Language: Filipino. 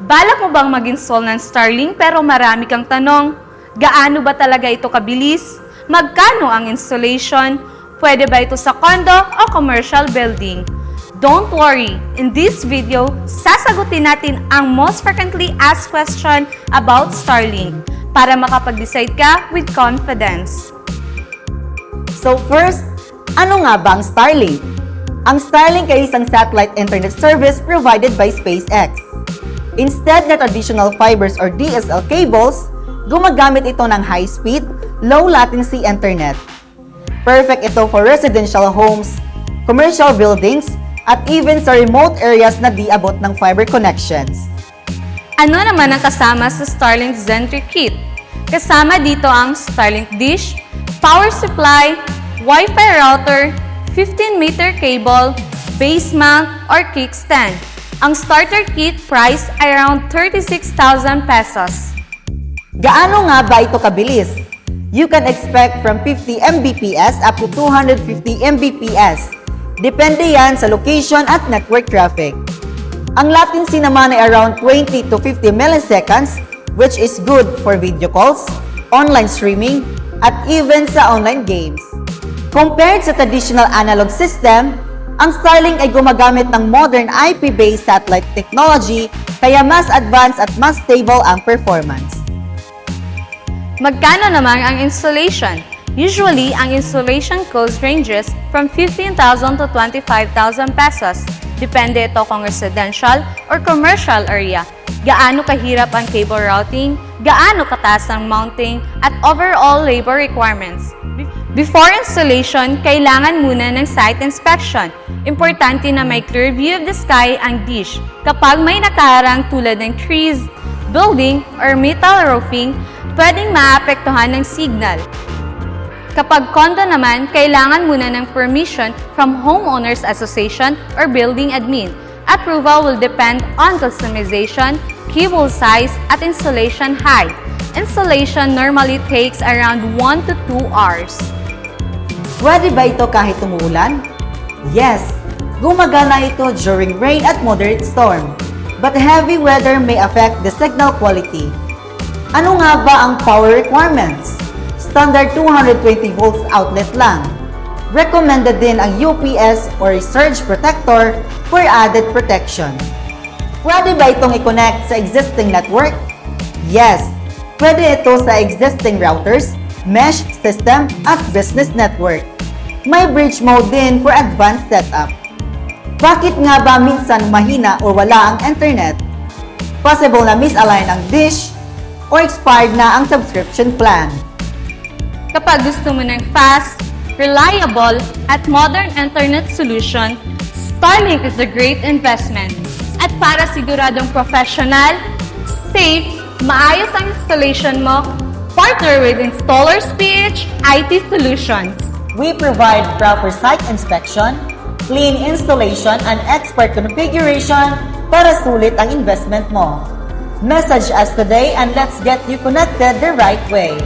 Balak mo bang mag-install ng Starlink pero marami kang tanong? Gaano ba talaga ito kabilis? Magkano ang installation? Pwede ba ito sa condo o commercial building? Don't worry, in this video, sasagutin natin ang most frequently asked question about Starlink para makapag-decide ka with confidence. So first, ano nga ba ang Starlink? Ang Starlink ay isang satellite internet service provided by SpaceX. Instead na traditional fibers or DSL cables, gumagamit ito ng high-speed, low-latency internet. Perfect ito for residential homes, commercial buildings, at even sa remote areas na di abot ng fiber connections. Ano naman ang kasama sa Starlink Zentree Kit? Kasama dito ang Starlink dish, power supply, Wi-Fi router, 15-meter cable, base mount, or kickstand. Ang starter kit price ay around 36,000 pesos. Gaano nga ba ito kabilis? You can expect from 50 Mbps up to 250 Mbps. Depende yan sa location at network traffic. Ang latency naman ay around 20 to 50 milliseconds, which is good for video calls, online streaming, at even sa online games. Compared sa traditional analog system, ang Starlink ay gumagamit ng modern IP-based satellite technology kaya mas advanced at mas stable ang performance. Magkano naman ang installation? Usually, ang installation cost ranges from 15,000 to 25,000 pesos. Depende ito kung residential or commercial area. Gaano kahirap ang cable routing, gaano kataas ang mounting, at overall labor requirements. Before installation, kailangan muna ng site inspection. Importante na may clear view of the sky ang dish. Kapag may nakaharang tulad ng trees, building, or metal roofing, pwedeng maapektuhan ng signal. Kapag condo naman, kailangan muna ng permission from Homeowners Association or building admin. Approval will depend on customization, cable size, at installation height. Installation normally takes around 1 to 2 hours. Pwede ba ito kahit umuulan? Yes, gumagana ito during rain at moderate storm. But heavy weather may affect the signal quality. Ano nga ba ang power requirements? Standard 220 volts outlet lang. Recommended din ang UPS or surge protector for added protection. Pwede ba itong i-connect sa existing network? Yes, pwede ito sa existing routers, mesh system, at business network. May bridge mode din for advanced setup. Bakit nga ba minsan mahina o wala ang internet? Possible na misalign ang dish or expired na ang subscription plan. Kapag gusto mo ng fast, reliable, at modern internet solution, Starlink is a great investment. At para siguradong professional, safe, maayos ang installation mo, partner with Installers PH IT Solutions. We provide proper site inspection, clean installation, and expert configuration para sulit ang investment mo. Message us today and let's get you connected the right way.